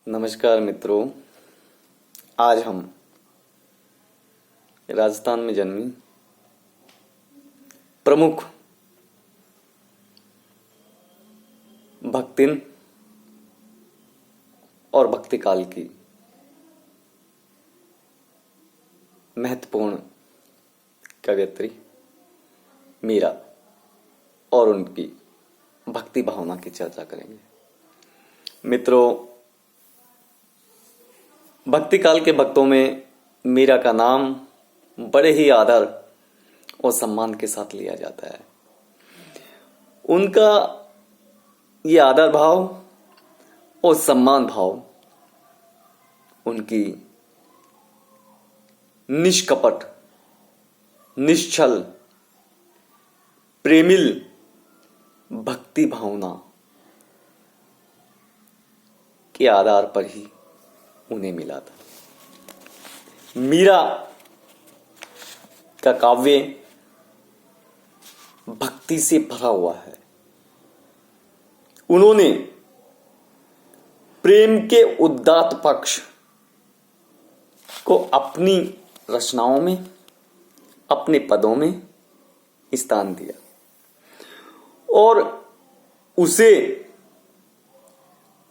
नमस्कार मित्रों। आज हम राजस्थान में जन्मी प्रमुख भक्तिन और भक्ति काल की महत्वपूर्ण कवयित्री मीरा और उनकी भक्ति भावना की चर्चा करेंगे। मित्रों, भक्ति काल के भक्तों में मीरा का नाम बड़े ही आदर और सम्मान के साथ लिया जाता है। उनका ये आदर भाव और सम्मान भाव उनकी निष्कपट, निश्चल, प्रेमिल भक्ति भावना के आधार पर ही उन्हें मिला था। मीरा का काव्य भक्ति से भरा हुआ है। उन्होंने प्रेम के उदात्त पक्ष को अपनी रचनाओं में, अपने पदों में स्थान दिया और उसे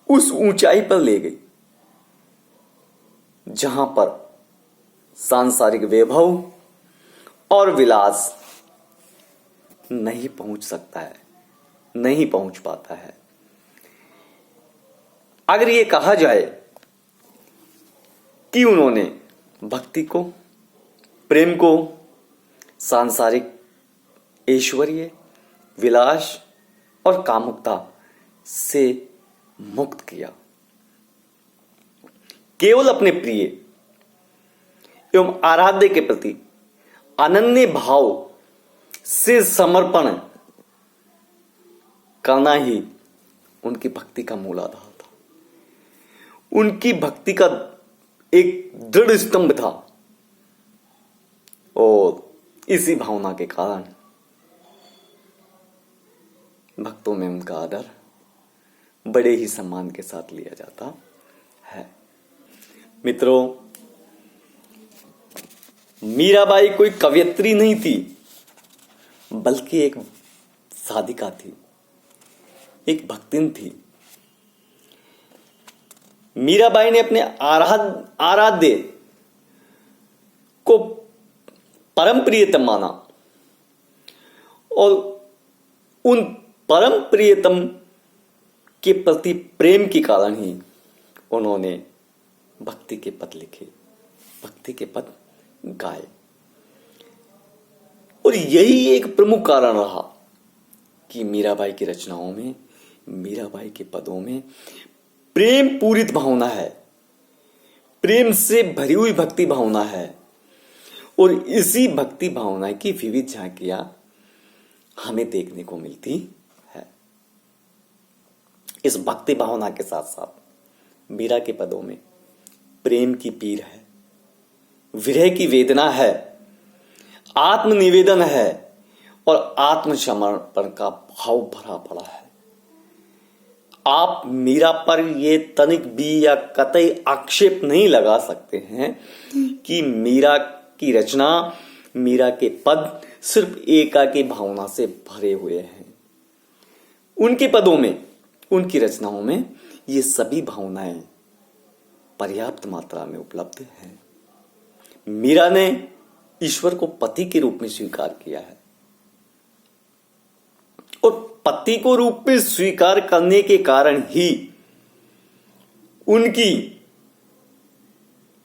उस ऊंचाई पर ले गई जहां पर सांसारिक वैभव और विलास नहीं पहुंच सकता है, नहीं पहुंच पाता है। अगर ये कहा जाए कि उन्होंने भक्ति को, प्रेम को सांसारिक ऐश्वर्य, विलास और कामुकता से मुक्त किया, केवल अपने प्रिय एवं आराध्य के प्रति अनन्य भाव से समर्पण करना ही उनकी भक्ति का मूल आधार था। उनकी भक्ति का एक दृढ़ स्तंभ था और इसी भावना के कारण भक्तों में उनका आदर बड़े ही सम्मान के साथ लिया जाता है। मित्रों, मीराबाई कोई कवयित्री नहीं थी, बल्कि एक साधिका थी, एक भक्तिन थी। मीराबाई ने अपने आराध्य को परम प्रियतम माना और उन परम प्रियतम के प्रति प्रेम के कारण ही उन्होंने भक्ति के पद लिखे, भक्ति के पद गाए। और यही एक प्रमुख कारण रहा कि मीराबाई की रचनाओं में, मीराबाई के पदों में प्रेम पूरित भावना है, प्रेम से भरी हुई भक्ति भावना है। और इसी भक्ति भावना की विविध झांकियां हमें देखने को मिलती है। इस भक्ति भावना के साथ साथ मीरा के पदों में प्रेम की पीर है, विरह की वेदना है, आत्मनिवेदन है और आत्मसमर्पण का भाव भरा पड़ा है। आप मीरा पर यह तनिक भी या कतई आक्षेप नहीं लगा सकते हैं कि मीरा की रचना, मीरा के पद सिर्फ एकाकी भावना से भरे हुए हैं। उनके पदों में, उनकी रचनाओं में ये सभी भावनाएं पर्याप्त मात्रा में उपलब्ध हैं। मीरा ने ईश्वर को पति के रूप में स्वीकार किया है और पति को रूप में स्वीकार करने के कारण ही उनकी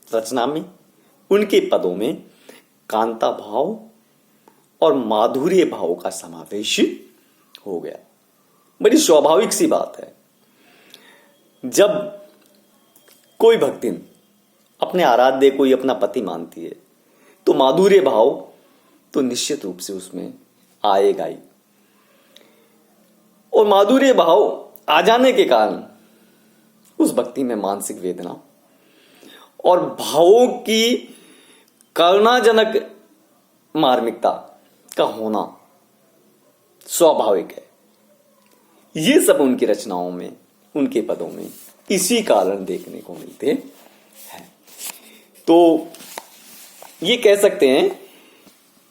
रचना में, उनके पदों में कांता भाव और माधुर्य भाव का समावेश हो गया। बड़ी स्वाभाविक सी बात है, जब कोई भक्तिन अपने आराध्य को ही अपना पति मानती है तो माधुर्य भाव तो निश्चित रूप से उसमें आएगा ही। और माधुर्य भाव आ जाने के कारण उस भक्ति में मानसिक वेदना और भावों की करुणाजनक मार्मिकता का होना स्वाभाविक है। ये सब उनकी रचनाओं में, उनके पदों में इसी कारण देखने को मिलते हैं। तो ये कह सकते हैं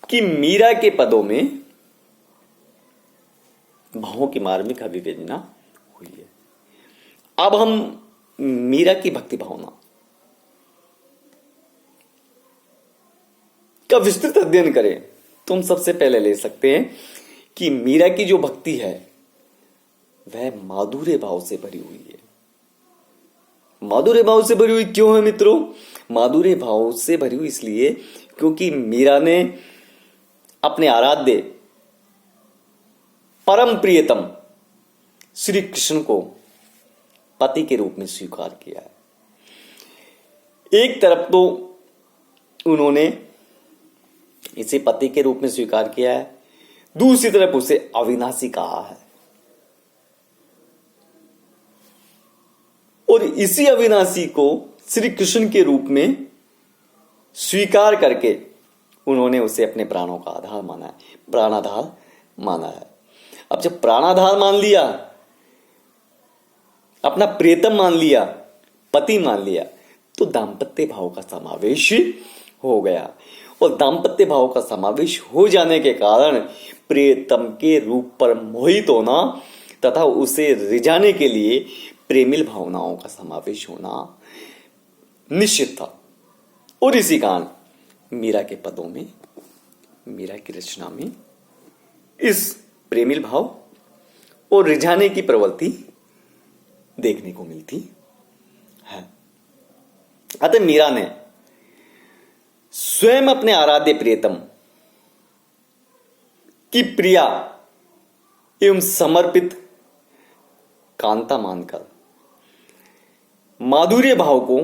कि मीरा के पदों में भावों की मार्मिक अभिव्यंजना हुई है। अब हम मीरा की भक्ति भावना का विस्तृत अध्ययन करें तो हम सबसे पहले ले सकते हैं कि मीरा की जो भक्ति है वह माधुर्य भाव से भरी हुई है। माधुर्य भाव से भरी हुई क्यों है मित्रों? माधुर्य भाव से भरी हुई इसलिए क्योंकि मीरा ने अपने आराध्य परम प्रियतम श्री कृष्ण को पति के रूप में स्वीकार किया है। एक तरफ तो उन्होंने इसे पति के रूप में स्वीकार किया है, दूसरी तरफ उसे अविनाशी कहा है, और इसी अविनाशी को श्री कृष्ण के रूप में स्वीकार करके उन्होंने उसे अपने प्राणों का आधार माना है, प्राणाधार माना है। अब जब प्राणाधार मान लिया, अपना प्रियतम मान लिया, पति मान लिया, तो दाम्पत्य भाव का समावेश हो गया, और दाम्पत्य भाव का समावेश हो जाने के कारण प्रियतम के रूप पर मोहित होना तथा उसे रिझाने के लिए प्रेमिल भावनाओं का समावेश होना निश्चित था। और इसी कारण मीरा के पदों में, मीरा की रचना में इस प्रेमिल भाव और रिझाने की प्रवृत्ति देखने को मिलती है। अतः मीरा ने स्वयं अपने आराध्य प्रियतम की प्रिया एवं समर्पित कांता मानकर माधुर्य भाव को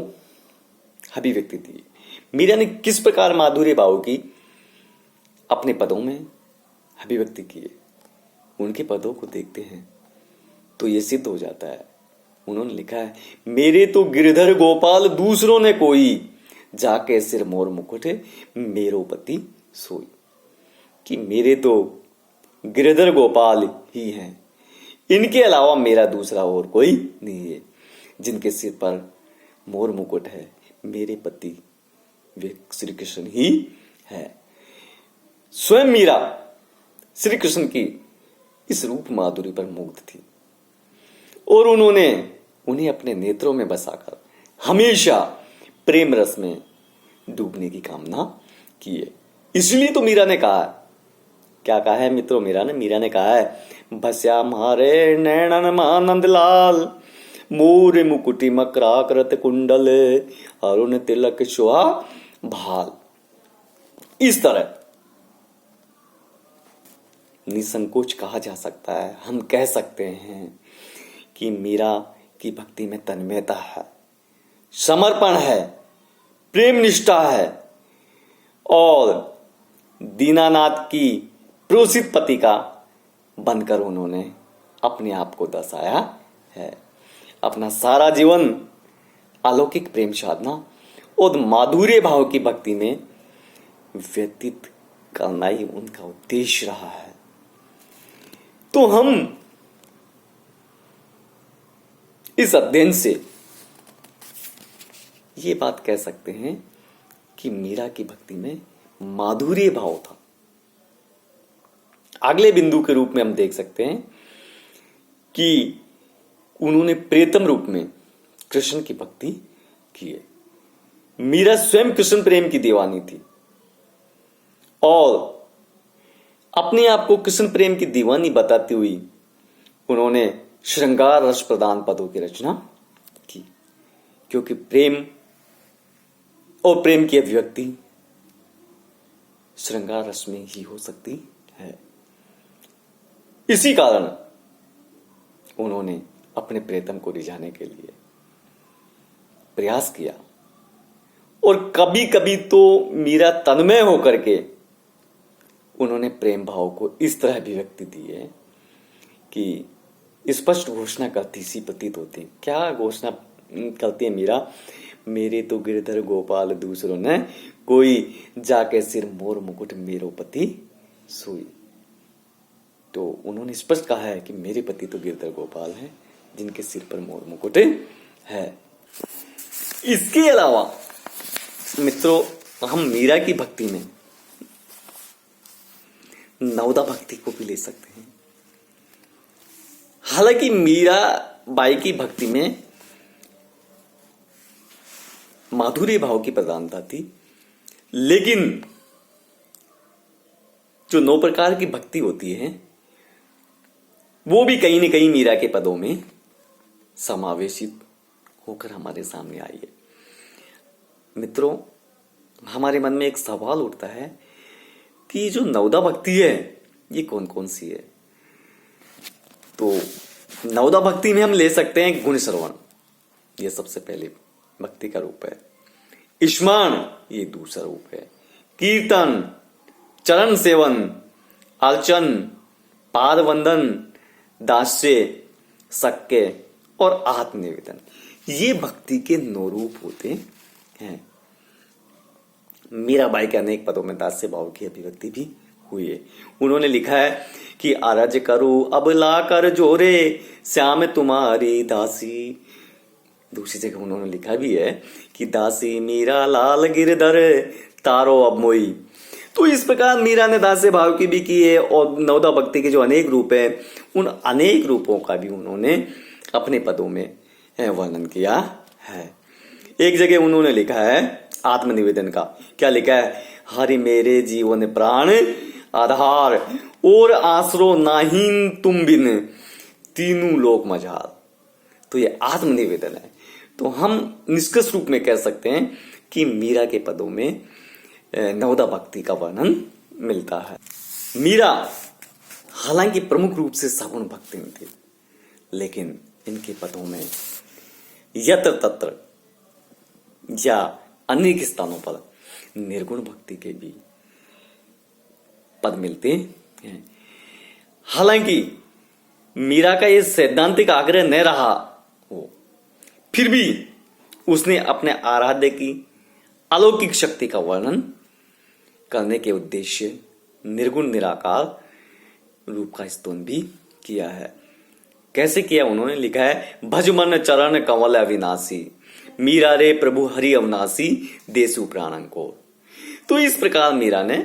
अभिव्यक्ति दी। मीरा ने किस प्रकार माधुर्य भाव की अपने पदों में अभिव्यक्ति की है? उनके पदों को देखते हैं तो यह सिद्ध हो जाता है। उन्होंने लिखा है, मेरे तो गिरधर गोपाल दूसरों ने कोई, जाके सिर मोर मुकुट मेरो पति सोई। कि मेरे तो गिरधर गोपाल ही हैं, इनके अलावा मेरा दूसरा और कोई नहीं है। जिनके सिर पर मोर मुकुट है, मेरे पति वे श्री कृष्ण ही है। स्वयं मीरा श्री कृष्ण की इस रूप माधुरी पर मुग्ध थी, और उन्होंने उन्हें अपने नेत्रों में बसाकर हमेशा प्रेम रस में डूबने की कामना की है। इसलिए तो मीरा ने कहा, क्या कहा है मित्रों? मीरा ने कहा है, बस्या मारे नैनन मानंद लाल, मोर मुकुटी मकराकृत कुंडल, अरुण तिलक शोभा भाल। इस तरह निसंकोच कहा जा सकता है, हम कह सकते हैं कि मीरा की भक्ति में तन्मयता है, समर्पण है, प्रेम निष्ठा है, और दीनानाथ की प्रोसित पति का बनकर उन्होंने अपने आप को दर्शाया है। अपना सारा जीवन अलौकिक प्रेम साधना और माधुर्य भाव की भक्ति में व्यतीत करना ही उनका उद्देश्य रहा है। तो हम इस अध्ययन से ये बात कह सकते हैं कि मीरा की भक्ति में माधुर्य भाव था। अगले बिंदु के रूप में हम देख सकते हैं कि उन्होंने प्रियतम रूप में कृष्ण की भक्ति की है। मीरा स्वयं कृष्ण प्रेम की दीवानी थी, और अपने आप को कृष्ण प्रेम की दीवानी बताती हुई उन्होंने श्रृंगार रस प्रदान पदों की रचना की, क्योंकि प्रेम और प्रेम की अभिव्यक्ति श्रृंगार रस में ही हो सकती है। इसी कारण उन्होंने अपने प्रियतम को रिझाने के लिए प्रयास किया, और कभी कभी तो मीरा तन्मय होकर के उन्होंने प्रेम भाव को इस तरह अभिव्यक्ति दी है कि स्पष्ट घोषणा करती सी प्रतीत होती। क्या घोषणा करती है मीरा? मेरे तो गिरधर गोपाल दूसरों ने कोई, जाके सिर मोर मुकुट मेरो पति सोई। तो उन्होंने स्पष्ट कहा है कि मेरे पति तो गिरधर गोपाल हैं, जिनके सिर पर मोर मुकुट है। इसके अलावा मित्रों, हम मीरा की भक्ति में नवदा भक्ति को भी ले सकते हैं। हालांकि मीरा बाई की भक्ति में माधुर्य भाव की प्रधानता थी, लेकिन जो 9 प्रकार की भक्ति होती है वो भी कहीं न कहीं मीरा के पदों में समावेशित होकर हमारे सामने आई है। मित्रों, हमारे मन में एक सवाल उठता है कि जो नवदा भक्ति है ये कौन कौन सी है। तो नवदा भक्ति में हम ले सकते हैं गुण श्रवण, ये सबसे पहले भक्ति का रूप है। स्मरण, ये दूसरा रूप है। कीर्तन, चरण सेवन, अर्चन, पाद वंदन, दास्य, सक्य और आत्मनिवेदन, ये भक्ति के 9 रूप होते हैं। मीराबाई के अनेक पदों में दास्य भाव की अभिव्यक्ति भी हुई है। उन्होंने लिखा है कि अरज करूं अब ला कर जोरे, श्याम तुम्हारी दासी। दूसरी जगह उन्होंने लिखा भी है कि दासी मीरा लाल गिरधर, तारो अब मोई। तो इस प्रकार मीरा ने दास्य भाव की भी की है, और नवदा भक्ति के जो अनेक रूप है उन अनेक रूपों का भी उन्होंने अपने पदों में वर्णन किया है। एक जगह उन्होंने लिखा है आत्मनिवेदन का, क्या लिखा है? हरि मेरे जीवन प्राण आधार, और आसरो नाहीन तुम बिन, तीनों लोक मझार। तो ये आत्मनिवेदन है। तो हम निष्कर्ष रूप में कह सकते हैं कि मीरा के पदों में नवदा भक्ति का वर्णन मिलता है। मीरा हालांकि प्रमुख रूप से सगुण भक्ति में थी, लेकिन इनके पदों में यत्र तत्र या अनेक स्थानों पर निर्गुण भक्ति के भी पद मिलते हैं। हालांकि मीरा का ये सैद्धांतिक आग्रह न रहा हो, फिर भी उसने अपने आराध्य की अलौकिक शक्ति का वर्णन करने के उद्देश्य निर्गुण निराकार रूप का स्तोत्र भी किया है। कैसे किया? उन्होंने लिखा है, भज मन चरण कमल अविनाशी, मीरा रे प्रभु हरि अविनाशी, देसु प्राणन को। तो इस प्रकार मीरा ने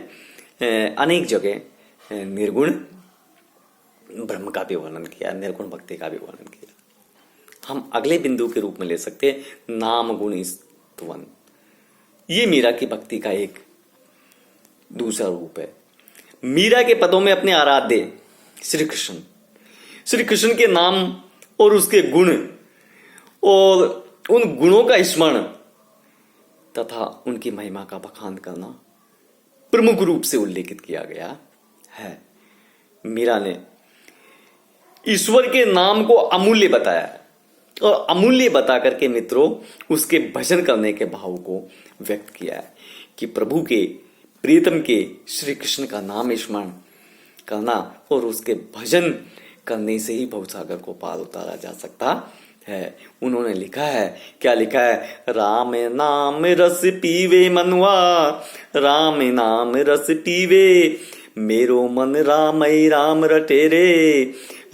अनेक जगह निर्गुण ब्रह्म का भी वर्णन किया, निर्गुण भक्ति का भी वर्णन किया। हम अगले बिंदु के रूप में ले सकते हैं नाम गुण स्तवन। ये मीरा की भक्ति का एक दूसरा रूप है। मीरा के पदों में अपने आराध्य श्री कृष्ण के नाम और उसके गुण और उन गुणों का स्मरण तथा उनकी महिमा का बखान करना प्रमुख रूप से उल्लेखित किया गया है। मीरा ने ईश्वर के नाम को अमूल्य बताया है, और अमूल्य बता करके मित्रों उसके भजन करने के भाव को व्यक्त किया है कि प्रभु के प्रीतम के श्री कृष्ण का नाम स्मरण करना और उसके भजन करने से ही भवसागर को पार उतारा जा सकता है। उन्होंने लिखा है, क्या लिखा है? राम नाम रस पीवे मनुआ, राम नाम रस पीवे, मेरो मन रामई राम रटे रे,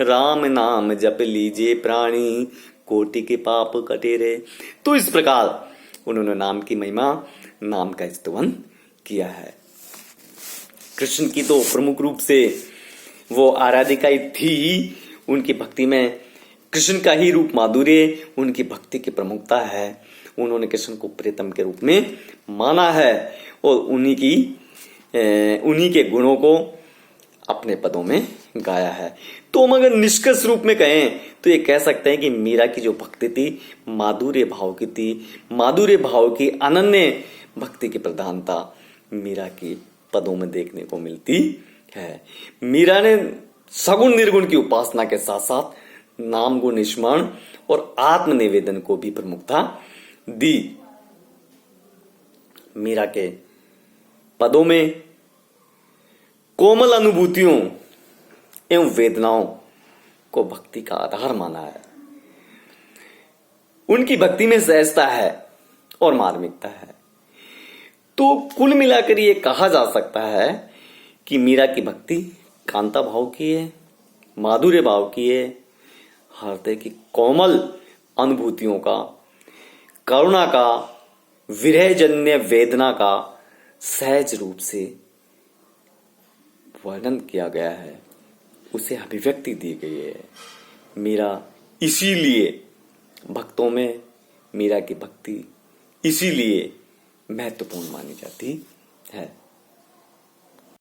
राम नाम जप लीजिए प्राणी, कोटि के पाप कटे रे। तो इस प्रकार उन्होंने नाम की महिमा, नाम का स्तवन किया है। कृष्ण की तो प्रमुख रूप से वो आराधिका थी, उनकी भक्ति में कृष्ण का ही रूप माधुर्य उनकी भक्ति की प्रमुखता है। उन्होंने कृष्ण को प्रीतम के रूप में माना है और उन्हीं के गुणों को अपने पदों में गाया है। तो हम अगर निष्कर्ष रूप में कहें तो ये कह सकते हैं कि मीरा की जो भक्ति थी माधुर्य भाव की थी। माधुर्य भाव की अनन्य भक्ति की प्रधानता मीरा की पदों में देखने को मिलती है। मीरा ने सगुण निर्गुण की उपासना के साथ साथ नाम गुण स्मरण और आत्मनिवेदन को भी प्रमुखता दी। मीरा के पदों में कोमल अनुभूतियों एवं वेदनाओं को भक्ति का आधार माना है। उनकी भक्ति में सहजता है और मार्मिकता है। तो कुल मिलाकर ये कहा जा सकता है कि मीरा की भक्ति कांता भाव की है, माधुर्य भाव की है, हृदय की कोमल अनुभूतियों का करुणा का, विरहजन्य वेदना का सहज रूप से वर्णन किया गया है, उसे अभिव्यक्ति दी गई है। मीरा इसीलिए भक्तों में मीरा की भक्ति इसीलिए महत्वपूर्ण मानी जाती है।